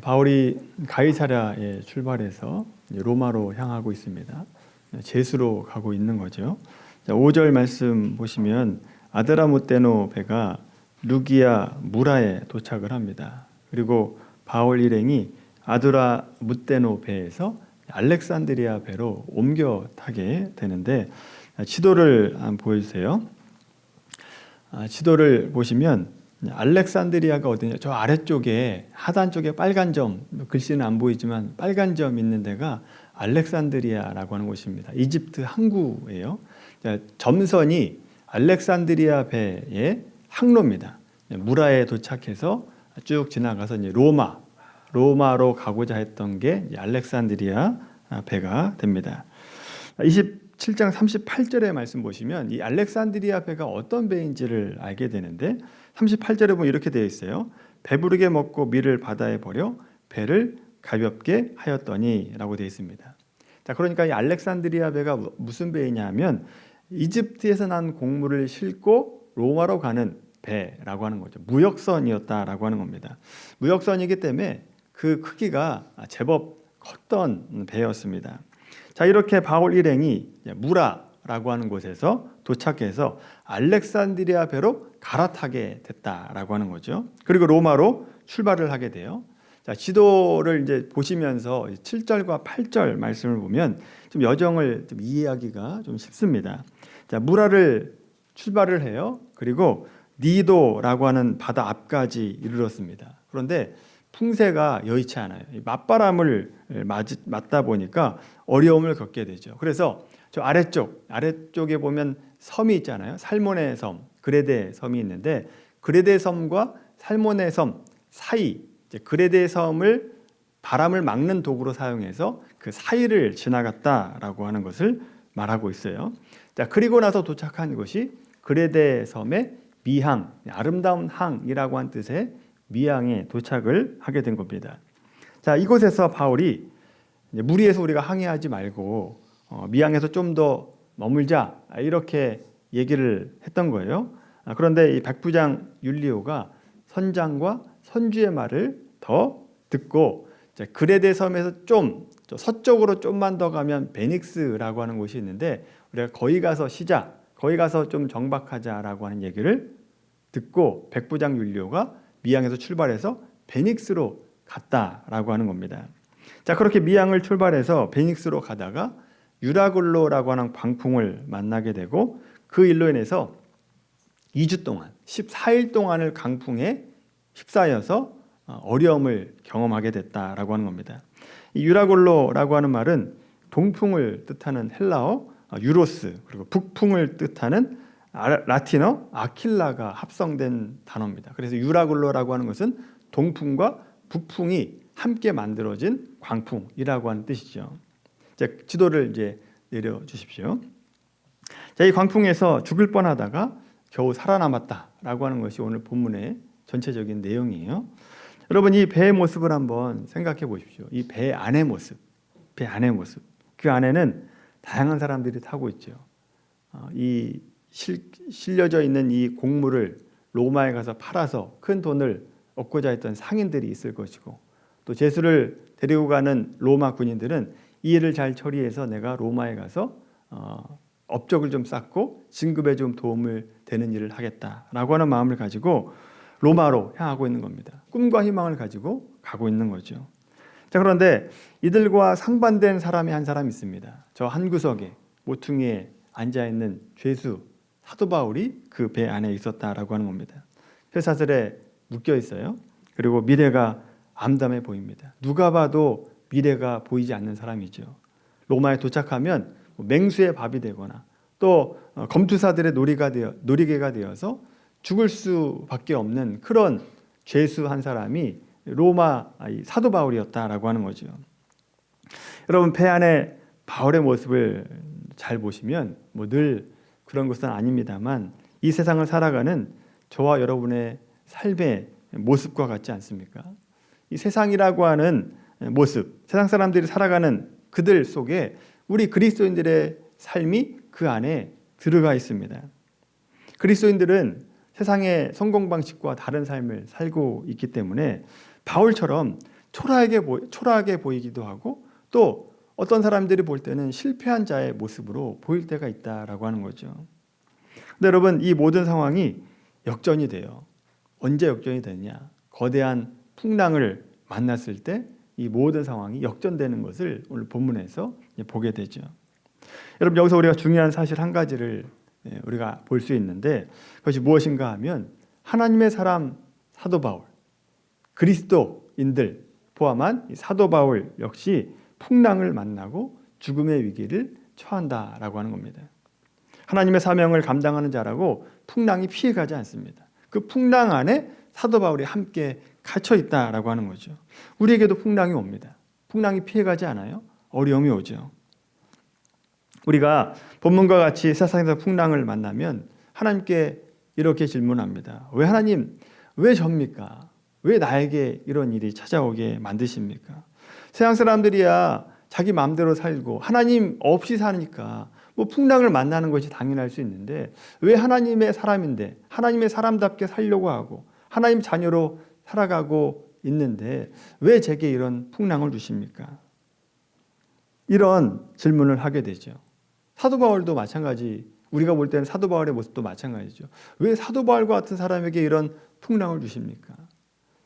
바울이 가이사랴에 출발해서 로마로 향하고 있습니다. 제수로 가고 있는 거죠. 5절 말씀 보시면 아드라무테노 배가 루기아 무라에 도착을 합니다. 그리고 바울 일행이 아드라무테노 배에서 알렉산드리아 배로 옮겨 타게 되는데, 지도를 한번 보여주세요. 지도를 보시면 알렉산드리아가 어디냐, 저 아래쪽에 하단 쪽에 빨간 점, 글씨는 안 보이지만 빨간 점 있는 데가 알렉산드리아라고 하는 곳입니다. 이집트 항구예요. 점선이 알렉산드리아 배의 항로입니다. 무라에 도착해서 쭉 지나가서 이제 로마로 가고자 했던 게 알렉산드리아 배가 됩니다. 27장 38절의 말씀 보시면 이 알렉산드리아 배가 어떤 배인지를 알게 되는데, 38절에 보면 이렇게 되어 있어요. 배부르게 먹고 밀을 바다에 버려 배를 가볍게 하였더니 라고 되어 있습니다. 자, 그러니까 이 알렉산드리아 배가 무슨 배이냐 하면 이집트에서 난 곡물을 싣고 로마로 가는 배라고 하는 거죠. 무역선이었다라고 하는 겁니다. 무역선이기 때문에 그 크기가 제법 컸던 배였습니다. 자, 이렇게 바울 일행이 무라라고 하는 곳에서 도착해서 알렉산드리아 배로 갈아타게 됐다라고 하는 거죠. 그리고 로마로 출발을 하게 돼요. 자, 지도를 이제 보시면서 7절과 8절 말씀을 보면 좀 여정을 좀 이해하기가 좀 쉽습니다. 자, 무라를 출발을 해요. 그리고 니도라고 하는 바다 앞까지 이르렀습니다. 그런데 풍세가 여의치 않아요. 맞바람을 맞다 보니까 어려움을 겪게 되죠. 그래서 저 아래쪽에 보면 섬이 있잖아요. 살모네 섬, 그레데 섬이 있는데, 그레데 섬과 살모네 섬 사이, 그레데 섬을 바람을 막는 도구로 사용해서 그 사이를 지나갔다라고 하는 것을 말하고 있어요. 자, 그리고 나서 도착한 곳이 그레데 섬의 미항, 아름다운 항이라고 한 뜻의 미항에 도착을 하게 된 겁니다. 자, 이곳에서 바울이 무리에서 우리가 항해하지 말고 미항에서 좀 더 머물자, 이렇게 얘기를 했던 거예요. 그런데 이 백부장 율리오가 선장과 선주의 말을 더 듣고 그레데 섬에서 좀 서쪽으로 좀만 더 가면 베닉스라고 하는 곳이 있는데 우리가 거기 가서 쉬자, 거기 가서 좀 정박하자라고 하는 얘기를 듣고 백부장 율리오가 미항에서 출발해서 베닉스로 갔다라고 하는 겁니다. 자, 그렇게 미항을 출발해서 베닉스로 가다가 유라굴로라고 하는 광풍을 만나게 되고, 그 일로 인해서 2주 동안 14일 동안을 강풍에 휩싸여서 어려움을 경험하게 됐다라고 하는 겁니다. 이 유라굴로라고 하는 말은 동풍을 뜻하는 헬라어 유로스, 그리고 북풍을 뜻하는 라틴어 아킬라가 합성된 단어입니다. 그래서 유라굴로라고 하는 것은 동풍과 북풍이 함께 만들어진 광풍이라고 하는 뜻이죠. 자, 지도를 이제 내려주십시오. 자, 이 광풍에서 죽을 뻔하다가 겨우 살아남았다라고 하는 것이 오늘 본문의 전체적인 내용이에요. 여러분, 이 배의 모습을 한번 생각해 보십시오. 이 배 안의 모습, 그 안에는 다양한 사람들이 타고 있죠. 이 실려져 있는 이 곡물을 로마에 가서 팔아서 큰 돈을 얻고자 했던 상인들이 있을 것이고, 또 제수를 데리고 가는 로마 군인들은 이 일을 잘 처리해서 내가 로마에 가서 업적을 좀 쌓고 진급에 좀 도움을 되는 일을 하겠다라고 하는 마음을 가지고 로마로 향하고 있는 겁니다. 꿈과 희망을 가지고 가고 있는 거죠. 자, 그런데 이들과 상반된 사람이 한 사람이 있습니다. 저 한 구석에 모퉁이에 앉아있는 죄수 사도 바울이 그 배 안에 있었다라고 하는 겁니다. 쇠사슬에 묶여 있어요. 그리고 미래가 암담해 보입니다. 누가 봐도 미래가 보이지 않는 사람이죠. 로마에 도착하면 맹수의 밥이 되거나 또 검투사들의 놀이개가 되어서 죽을 수밖에 없는 그런 죄수 한 사람이 로마 사도 바울이었다라고 하는 거죠. 여러분, 배 안에 바울의 모습을 잘 보시면 늘 그런 것은 아닙니다만 이 세상을 살아가는 저와 여러분의 삶의 모습과 같지 않습니까? 이 세상이라고 하는 모습, 세상 사람들이 살아가는 그들 속에 우리 그리스도인들의 삶이 그 안에 들어가 있습니다. 그리스도인들은 세상의 성공 방식과 다른 삶을 살고 있기 때문에 바울처럼 초라하게 보이기도 하고 또 어떤 사람들이 볼 때는 실패한 자의 모습으로 보일 때가 있다라고 하는 거죠. 근데 여러분, 이 모든 상황이 역전이 돼요. 언제 역전이 되느냐? 거대한 풍랑을 만났을 때 이 모든 상황이 역전되는 것을 오늘 본문에서 보게 되죠. 여러분, 여기서 우리가 중요한 사실 한 가지를 우리가 볼 수 있는데 그것이 무엇인가 하면 하나님의 사람 사도 바울, 그리스도인들 포함한 사도 바울 역시 풍랑을 만나고 죽음의 위기를 처한다라고 하는 겁니다. 하나님의 사명을 감당하는 자라고 풍랑이 피해가지 않습니다. 그 풍랑 안에 사도 바울이 함께 갇혀 있다라고 하는 거죠. 우리에게도 풍랑이 옵니다. 풍랑이 피해가지 않아요? 어려움이 오죠. 우리가 본문과 같이 세상에서 풍랑을 만나면 하나님께 이렇게 질문합니다. 왜 하나님, 왜 접니까? 왜 나에게 이런 일이 찾아오게 만드십니까? 세상 사람들이야 자기 마음대로 살고 하나님 없이 사니까 뭐 풍랑을 만나는 것이 당연할 수 있는데 왜 하나님의 사람인데 하나님의 사람답게 살려고 하고 하나님 자녀로 살아가고 있는데 왜 제게 이런 풍랑을 주십니까? 이런 질문을 하게 되죠. 사도 바울도 마찬가지, 우리가 볼 때는 사도 바울의 모습도 마찬가지죠. 왜 사도 바울과 같은 사람에게 이런 풍랑을 주십니까?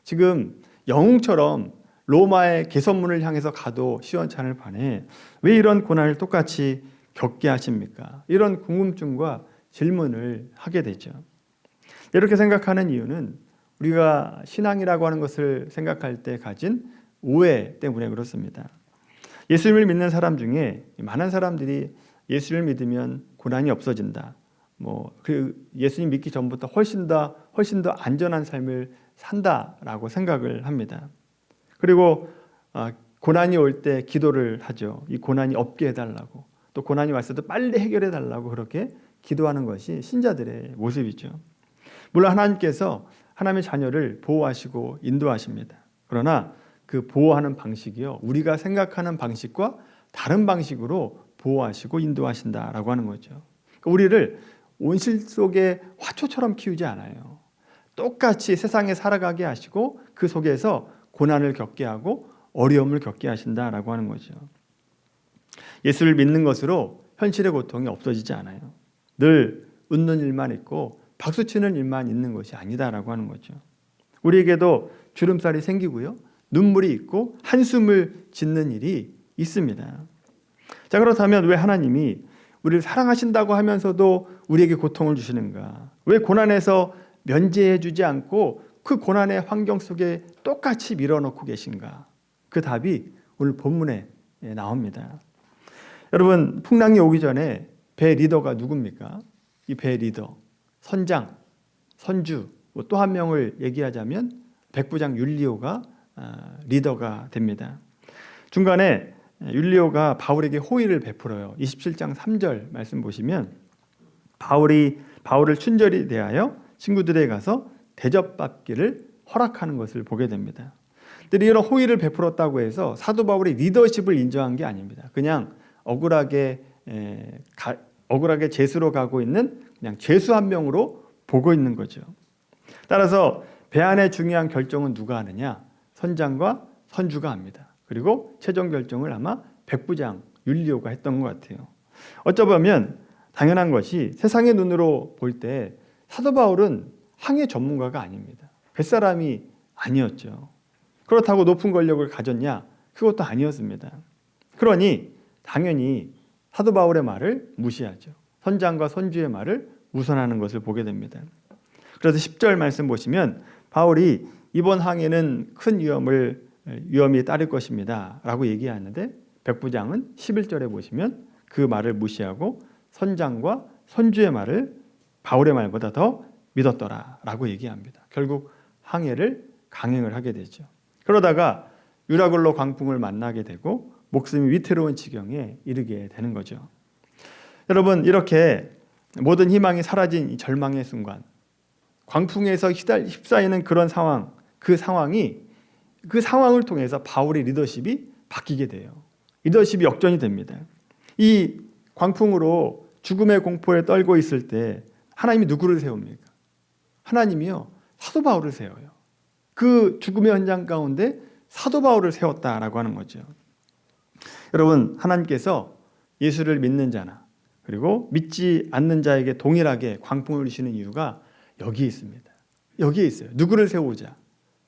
지금 영웅처럼 로마의 개선문을 향해서 가도 시원찮을 판에 왜 이런 고난을 똑같이 겪게 하십니까? 이런 궁금증과 질문을 하게 되죠. 이렇게 생각하는 이유는 우리가 신앙이라고 하는 것을 생각할 때 가진 오해 때문에 그렇습니다. 예수님을 믿는 사람 중에 많은 사람들이 예수를 믿으면 고난이 없어진다. 예수님 믿기 전부터 훨씬 더 안전한 삶을 산다라고 생각을 합니다. 그리고 고난이 올 때 기도를 하죠. 이 고난이 없게 해달라고. 또 고난이 왔을 때 빨리 해결해달라고 그렇게 기도하는 것이 신자들의 모습이죠. 물론 하나님께서 하나님의 자녀를 보호하시고 인도하십니다. 그러나 그 보호하는 방식이요, 우리가 생각하는 방식과 다른 방식으로 보호하시고 인도하신다라고 하는 거죠. 그러니까 우리를 온실 속의 화초처럼 키우지 않아요. 똑같이 세상에 살아가게 하시고 그 속에서 고난을 겪게 하고 어려움을 겪게 하신다라고 하는 거죠. 예수를 믿는 것으로 현실의 고통이 없어지지 않아요. 늘 웃는 일만 있고 박수치는 일만 있는 것이 아니다라고 하는 거죠. 우리에게도 주름살이 생기고요, 눈물이 있고 한숨을 짓는 일이 있습니다. 자, 그렇다면 왜 하나님이 우리를 사랑하신다고 하면서도 우리에게 고통을 주시는가? 왜 고난에서 면제해 주지 않고 그 고난의 환경 속에 똑같이 밀어넣고 계신가? 그 답이 오늘 본문에 나옵니다. 여러분, 풍랑이 오기 전에 배 리더가 누굽니까? 이 배 리더, 선장, 선주, 또 한 명을 얘기하자면 백부장 율리오가 리더가 됩니다. 중간에 율리오가 바울에게 호의를 베풀어요. 27장 3절 말씀 보시면 바울을 친절히 대하여 친구들에게 가서 대접받기를 허락하는 것을 보게 됩니다. 근데 이런 호의를 베풀었다고 해서 사도 바울의 리더십을 인정한 게 아닙니다. 그냥 억울하게 죄수로 가고 있는 그냥 죄수 한 명으로 보고 있는 거죠. 따라서 배 안의 중요한 결정은 누가 하느냐? 선장과 선주가 합니다. 그리고 최종 결정을 아마 백부장 율리오가 했던 것 같아요. 어쩌면 당연한 것이 세상의 눈으로 볼 때 사도 바울은 항해 전문가가 아닙니다. 뱃사람이 아니었죠. 그렇다고 높은 권력을 가졌냐? 그것도 아니었습니다. 그러니 당연히 사도 바울의 말을 무시하죠. 선장과 선주의 말을 우선하는 것을 보게 됩니다. 그래서 10절 말씀 보시면 바울이 이번 항해는 큰 위험이 따를 것입니다 라고 얘기하는데 백부장은 11절에 보시면 그 말을 무시하고 선장과 선주의 말을 바울의 말보다 더 믿었더라 라고 얘기합니다. 결국 항해를 강행을 하게 되죠. 그러다가 유라굴로 광풍을 만나게 되고 목숨이 위태로운 지경에 이르게 되는 거죠. 여러분, 이렇게 모든 희망이 사라진 이 절망의 순간, 광풍에서 휩싸이는 그런 상황, 그 상황을 통해서 바울의 리더십이 바뀌게 돼요. 리더십이 역전이 됩니다. 이 광풍으로 죽음의 공포에 떨고 있을 때 하나님이 누구를 세웁니까? 하나님이요, 사도 바울을 세워요. 그 죽음의 현장 가운데 사도 바울을 세웠다라고 하는 거죠. 여러분, 하나님께서 예수를 믿는 자나 그리고 믿지 않는 자에게 동일하게 광풍을 주시는 이유가 여기에 있습니다. 여기에 있어요. 누구를 세우자?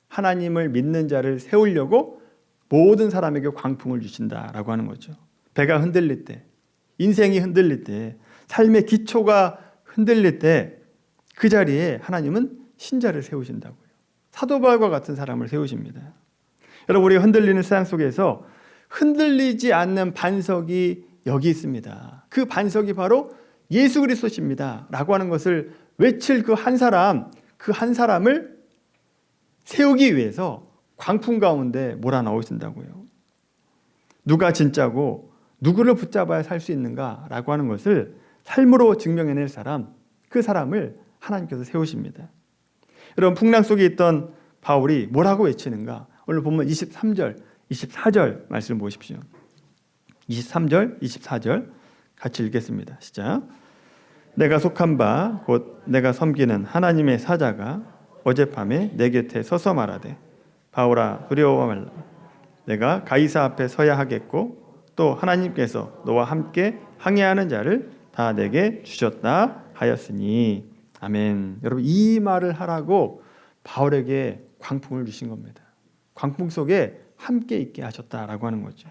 하나님을 믿는 자를 세우려고 모든 사람에게 광풍을 주신다라고 하는 거죠. 배가 흔들릴 때, 인생이 흔들릴 때, 삶의 기초가 흔들릴 때 그 자리에 하나님은 신자를 세우신다고요. 사도 바울과 같은 사람을 세우십니다. 여러분, 우리가 흔들리는 세상 속에서 흔들리지 않는 반석이 여기 있습니다. 그 반석이 바로 예수 그리스도십니다 라고 하는 것을 외칠 그 한 사람을 세우기 위해서 광풍 가운데 몰아넣으신다고요. 누가 진짜고 누구를 붙잡아야 살 수 있는가 라고 하는 것을 삶으로 증명해낼 사람, 그 사람을 하나님께서 세우십니다. 여러분, 풍랑 속에 있던 바울이 뭐라고 외치는가? 오늘 보면 23절, 24절 말씀 보십시오. 23절, 24절 같이 읽겠습니다. 시작. 내가 속한 바 곧 내가 섬기는 하나님의 사자가 어젯밤에 내 곁에 서서 말하되 바울아 두려워 말라. 내가 가이사 앞에 서야 하겠고 또 하나님께서 너와 함께 항해하는 자를 다 내게 주셨다 하였으니. 아멘. 여러분, 이 말을 하라고 바울에게 광풍을 주신 겁니다. 광풍 속에 함께 있게 하셨다라고 하는 거죠.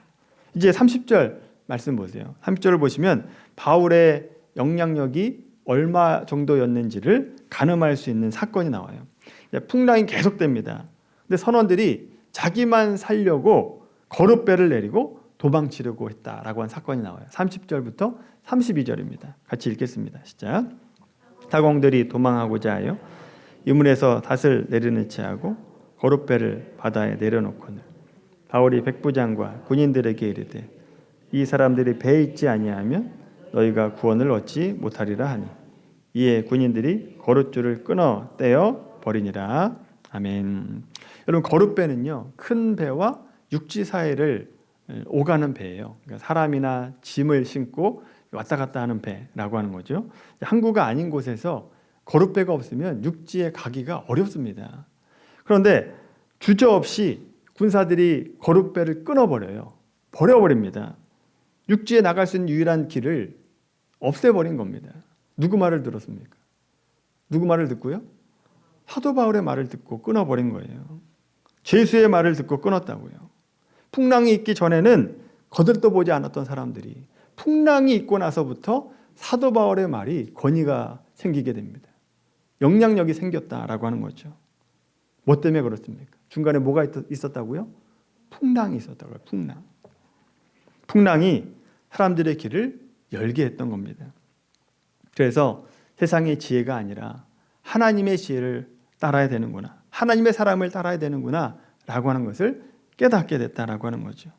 이제 30절 말씀 보세요. 30절을 보시면 바울의 영향력이 얼마 정도였는지를 가늠할 수 있는 사건이 나와요. 풍랑이 계속됩니다. 근데 선원들이 자기만 살려고 거룻배를 내리고 도망치려고 했다라고 한 사건이 나와요. 30절부터 32절입니다. 같이 읽겠습니다. 시작. 타공들이 도망하고자 하여 유문에서 닷을 내려놓지 하고 거룻배를 바다에 내려놓거늘 바울이 백부장과 군인들에게 이르되 이 사람들이 배에 있지 아니하면 너희가 구원을 얻지 못하리라 하니 이에 군인들이 거룻줄을 끊어 떼어 버리니라. 아멘. 여러분, 거룻배는요 큰 배와 육지 사이를 오가는 배예요. 그러니까 사람이나 짐을 싣고 왔다 갔다 하는 배라고 하는 거죠. 항구가 아닌 곳에서 거룻배가 없으면 육지에 가기가 어렵습니다. 그런데 주저없이 군사들이 거룻배를 끊어버려요. 버려버립니다. 육지에 나갈 수 있는 유일한 길을 없애버린 겁니다. 누구 말을 들었습니까? 누구 말을 듣고요? 사도 바울의 말을 듣고 끊어버린 거예요. 죄수의 말을 듣고 끊었다고요. 풍랑이 있기 전에는 거들떠 보지 않았던 사람들이 풍랑이 있고 나서부터 사도 바울의 말이 권위가 생기게 됩니다. 영향력이 생겼다라고 하는 거죠. 뭐 때문에 그렇습니까? 중간에 뭐가 있었다고요? 풍랑이 있었다고요. 풍랑이 사람들의 길을 열게 했던 겁니다. 그래서 세상의 지혜가 아니라 하나님의 지혜를 따라야 되는구나, 하나님의 사람을 따라야 되는구나 라고 하는 것을 깨닫게 됐다라고 하는 거죠.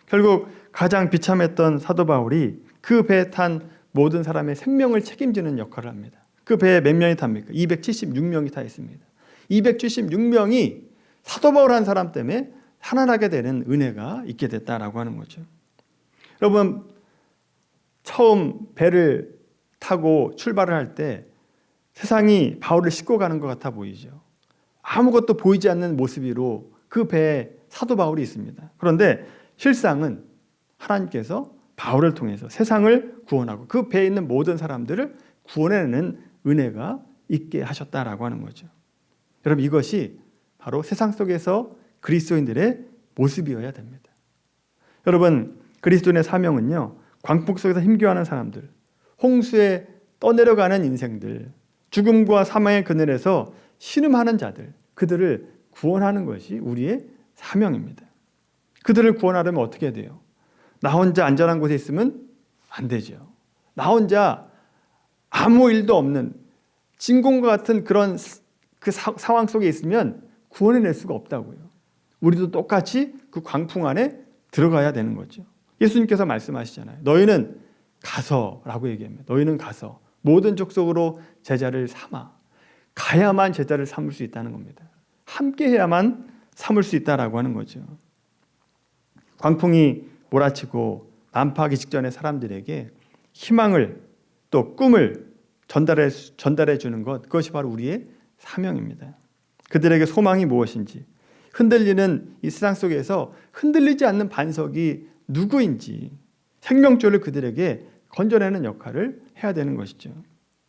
결국 가장 비참했던 사도 바울이 그 배에 탄 모든 사람의 생명을 책임지는 역할을 합니다. 그 배에 몇 명이 탑니까? 276명이 타 있습니다. 276명이 사도 바울 한 사람 때문에 살아나게 되는 은혜가 있게 됐다라고 하는 거죠. 여러분, 처음 배를 타고 출발을 할 때 세상이 바울을 싣고 가는 것 같아 보이죠. 아무것도 보이지 않는 모습으로 그 배에 사도 바울이 있습니다. 그런데 실상은 하나님께서 바울을 통해서 세상을 구원하고 그 배에 있는 모든 사람들을 구원해내는 은혜가 있게 하셨다라고 하는 거죠. 여러분, 이것이 바로 세상 속에서 그리스도인들의 모습이어야 됩니다. 여러분, 그리스도인의 사명은요, 광풍 속에서 힘겨워하는 사람들, 홍수에 떠내려가는 인생들, 죽음과 사망의 그늘에서 신음하는 자들, 그들을 구원하는 것이 우리의 사명입니다. 그들을 구원하려면 어떻게 해야 돼요? 나 혼자 안전한 곳에 있으면 안 되죠. 나 혼자 아무 일도 없는 진공과 같은 그런 그 상황 속에 있으면 구원해낼 수가 없다고요. 우리도 똑같이 그 광풍 안에 들어가야 되는 거죠. 예수님께서 말씀하시잖아요. 너희는 가서라고 얘기합니다. 너희는 가서 모든 족속으로 제자를 삼아. 가야만 제자를 삼을 수 있다는 겁니다. 함께 해야만 삼을 수 있다라고 하는 거죠. 광풍이 몰아치고 난파하기 직전에 사람들에게 희망을 또 꿈을 전달해 주는 것, 그것이 바로 우리의 사명입니다. 그들에게 소망이 무엇인지, 흔들리는 이 세상 속에서 흔들리지 않는 반석이 누구인지 생명줄을 그들에게 건져내는 역할을 해야 되는 것이죠.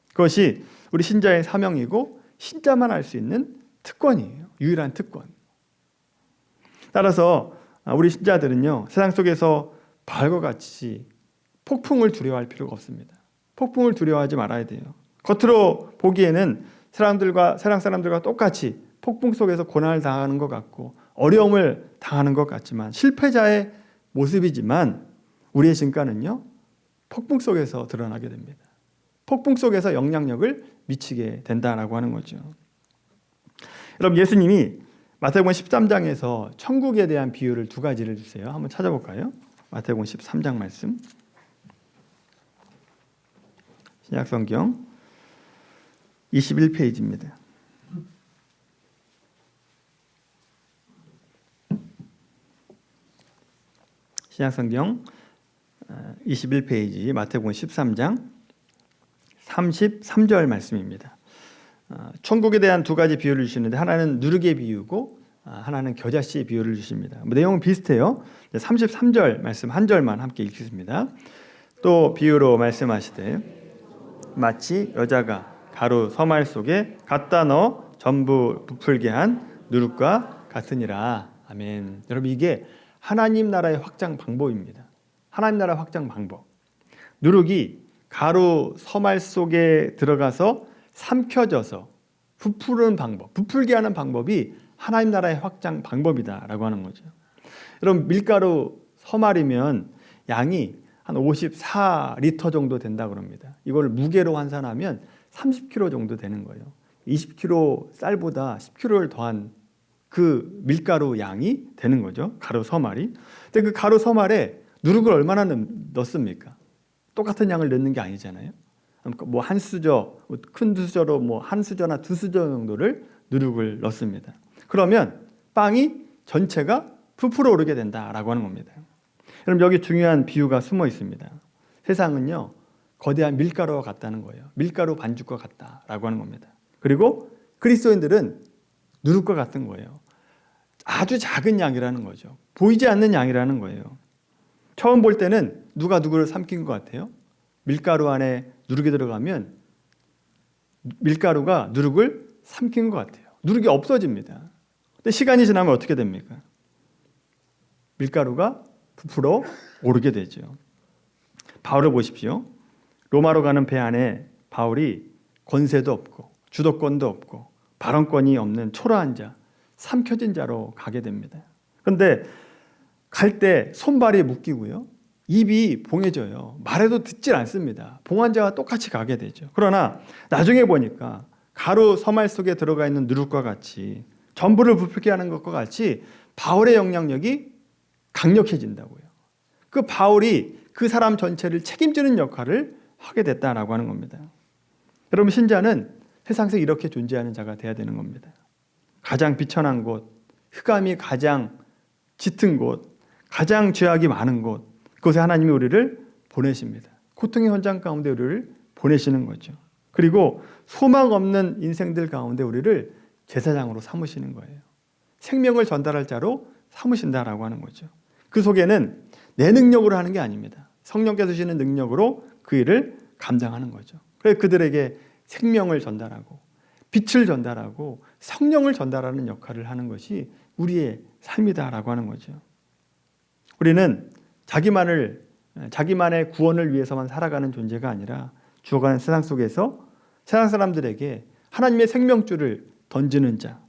그것이 우리 신자의 사명이고 신자만 알 수 있는 특권이에요. 유일한 특권. 따라서 우리 신자들은요, 세상 속에서 바울과 같이 폭풍을 두려워할 필요가 없습니다. 폭풍을 두려워하지 말아야 돼요. 겉으로 보기에는 세상 사람들과 똑같이 폭풍 속에서 고난을 당하는 것 같고 어려움을 당하는 것 같지만 실패자의 모습이지만 우리의 진가는요, 폭풍 속에서 드러나게 됩니다. 폭풍 속에서 영향력을 미치게 된다라고 하는 거죠. 여러분, 예수님이 마태복음 13장에서 천국에 대한 비유를 두 가지를 주세요. 한번 찾아볼까요? 마태복음 13장 말씀. 신약성경 21페이지입니다. 신약성경 21페이지 마태복음 13장 33절 말씀입니다. 천국에 대한 두 가지 비유를 주시는데 하나는 누룩의 비유고 하나는 겨자씨의 비유를 주십니다. 내용은 비슷해요. 33절 말씀 한 절만 함께 읽겠습니다. 또 비유로 말씀하시되 마치 여자가 가루 서말 속에 갖다 넣어 전부 부풀게 한 누룩과 같으니라. 아멘. 여러분, 이게 하나님 나라의 확장 방법입니다. 하나님 나라의 확장 방법. 누룩이 가루 서말 속에 들어가서 삼켜져서 부풀는 방법, 부풀게 하는 방법이 하나님 나라의 확장 방법이다라고 하는 거죠. 여러분, 밀가루 서말이면 양이 한 54리터 정도 된다고 합니다. 이걸 무게로 환산하면 30kg 정도 되는 거예요. 20kg 쌀보다 10kg를 더한 그 밀가루 양이 되는 거죠. 가루 서말이. 근데 그 가루 서말에 누룩을 얼마나 넣습니까? 똑같은 양을 넣는 게 아니잖아요. 뭐 한 수저, 큰 수저로 뭐 한 수저나 두 수저 정도를 누룩을 넣습니다. 그러면 빵이 전체가 부풀어 오르게 된다라고 하는 겁니다. 여러분, 여기 중요한 비유가 숨어 있습니다. 세상은요, 거대한 밀가루와 같다는 거예요. 밀가루 반죽과 같다라고 하는 겁니다. 그리고 그리스도인들은 누룩과 같은 거예요. 아주 작은 양이라는 거죠. 보이지 않는 양이라는 거예요. 처음 볼 때는 누가 누구를 삼킨 것 같아요? 밀가루 안에 누룩이 들어가면 밀가루가 누룩을 삼킨 것 같아요. 누룩이 없어집니다. 근데 시간이 지나면 어떻게 됩니까? 밀가루가 부풀어 오르게 되죠. 바울을 보십시오. 로마로 가는 배 안에 바울이 권세도 없고 주도권도 없고 발언권이 없는 초라한 자, 삼켜진 자로 가게 됩니다. 그런데 갈 때 손발이 묶이고요. 입이 봉해져요. 말해도 듣질 않습니다. 봉한 자와 똑같이 가게 되죠. 그러나 나중에 보니까 가루 서말 속에 들어가 있는 누룩과 같이 전부를 부풀게 하는 것과 같이 바울의 영향력이 강력해진다고요. 그 바울이 그 사람 전체를 책임지는 역할을 하게 됐다라고 하는 겁니다. 여러분, 신자는 세상에서 이렇게 존재하는 자가 돼야 되는 겁니다. 가장 비천한 곳, 흑암이 가장 짙은 곳, 가장 죄악이 많은 곳, 그곳에 하나님이 우리를 보내십니다. 고통의 현장 가운데 우리를 보내시는 거죠. 그리고 소망 없는 인생들 가운데 우리를 제사장으로 삼으시는 거예요. 생명을 전달할 자로 삼으신다라고 하는 거죠. 그 속에는 내 능력으로 하는 게 아닙니다. 성령께서 주시는 능력으로 그 일을 감당하는 거죠. 그래서 그들에게 생명을 전달하고 빛을 전달하고 성령을 전달하는 역할을 하는 것이 우리의 삶이다라고 하는 거죠. 우리는 자기만의 구원을 위해서만 살아가는 존재가 아니라 죽어가는 세상 속에서 세상 사람들에게 하나님의 생명줄을 던지는 자,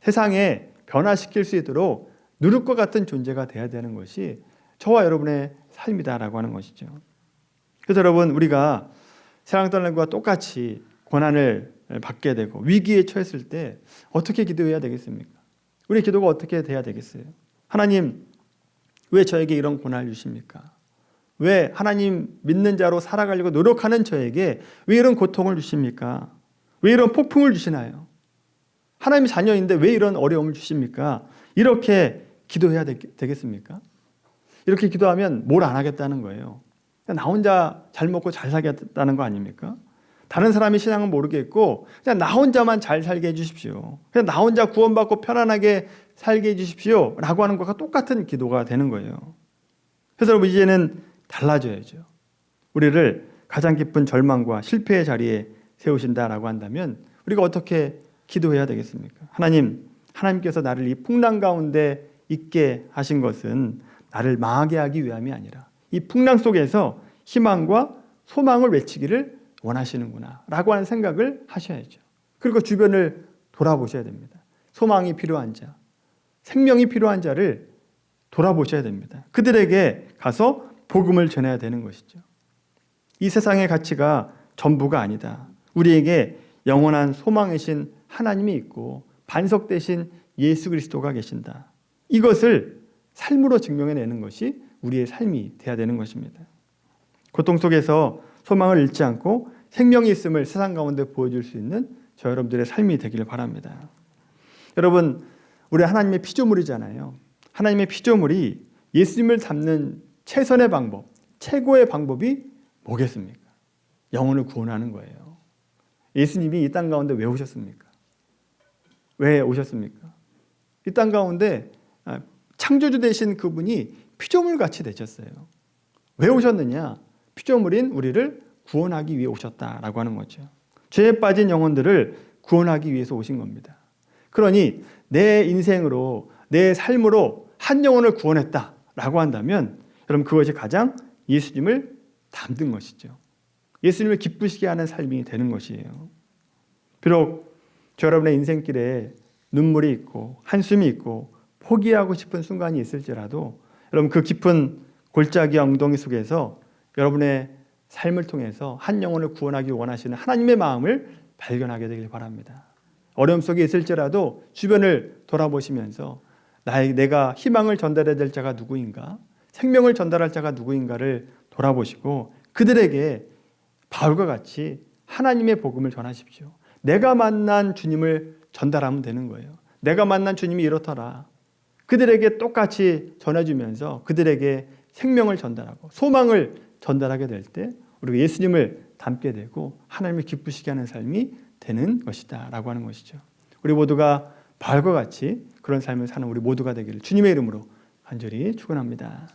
세상에 변화시킬 수 있도록 누룩과 같은 존재가 돼야 되는 것이 저와 여러분의 삶이다라고 하는 것이죠. 그래서 여러분, 우리가 세상 사람들과 똑같이 고난을 받게 되고 위기에 처했을 때 어떻게 기도해야 되겠습니까? 우리 기도가 어떻게 돼야 되겠어요? 하나님, 왜 저에게 이런 고난을 주십니까? 왜 하나님 믿는 자로 살아가려고 노력하는 저에게 왜 이런 고통을 주십니까? 왜 이런 폭풍을 주시나요? 하나님의 자녀인데 왜 이런 어려움을 주십니까? 이렇게 기도해야 되겠습니까? 이렇게 기도하면 뭘 안 하겠다는 거예요. 나 혼자 잘 먹고 잘 살겠다는 거 아닙니까? 다른 사람의 신앙은 모르겠고 그냥 나 혼자만 잘 살게 해주십시오. 그냥 나 혼자 구원받고 편안하게 살게 해주십시오 라고 하는 것과 똑같은 기도가 되는 거예요. 그래서 여러분 이제는 달라져야죠. 우리를 가장 깊은 절망과 실패의 자리에 세우신다라고 한다면 우리가 어떻게 기도해야 되겠습니까? 하나님께서 나를 이 풍랑 가운데 있게 하신 것은 나를 망하게 하기 위함이 아니라 이 풍랑 속에서 희망과 소망을 외치기를 원하시는구나 라고 하는 생각을 하셔야죠. 그리고 주변을 돌아보셔야 됩니다. 소망이 필요한 자, 생명이 필요한 자를 돌아보셔야 됩니다. 그들에게 가서 복음을 전해야 되는 것이죠. 이 세상의 가치가 전부가 아니다. 우리에게 영원한 소망이신 하나님이 있고 반석 대신 예수 그리스도가 계신다. 이것을 삶으로 증명해내는 것이 우리의 삶이 되어야 되는 것입니다. 고통 속에서 소망을 잃지 않고 생명이 있음을 세상 가운데 보여줄 수 있는 저 여러분들의 삶이 되기를 바랍니다. 여러분, 우리 하나님의 피조물이잖아요. 하나님의 피조물이 예수님을 닮는 최선의 방법, 최고의 방법이 뭐겠습니까? 영혼을 구원하는 거예요. 예수님이 이 땅 가운데 왜 오셨습니까? 왜 오셨습니까? 이 땅 가운데 창조주 되신 그분이 피조물같이 되셨어요. 왜 오셨느냐? 피조물인 우리를 구원하기 위해 오셨다라고 하는 거죠. 죄에 빠진 영혼들을 구원하기 위해서 오신 겁니다. 그러니 내 인생으로, 내 삶으로 한 영혼을 구원했다라고 한다면 여러분 그것이 가장 예수님을 닮는 것이죠. 예수님을 기쁘시게 하는 삶이 되는 것이에요. 비록 저 여러분의 인생길에 눈물이 있고 한숨이 있고 포기하고 싶은 순간이 있을지라도 여러분 그 깊은 골짜기 엉덩이 속에서 여러분의 삶을 통해서 한 영혼을 구원하기 원하시는 하나님의 마음을 발견하게 되길 바랍니다. 어려움 속에 있을지라도 주변을 돌아보시면서 내가 희망을 전달해야 될 자가 누구인가, 생명을 전달할 자가 누구인가를 돌아보시고 그들에게 바울과 같이 하나님의 복음을 전하십시오. 내가 만난 주님을 전달하면 되는 거예요. 내가 만난 주님이 이렇더라. 그들에게 똑같이 전해주면서 그들에게 생명을 전달하고 소망을 전달하게 될 때 우리가 예수님을 닮게 되고 하나님을 기쁘시게 하는 삶이 되는 것이다 라고 하는 것이죠. 우리 모두가 바울과 같이 그런 삶을 사는 우리 모두가 되기를 주님의 이름으로 간절히 축원합니다.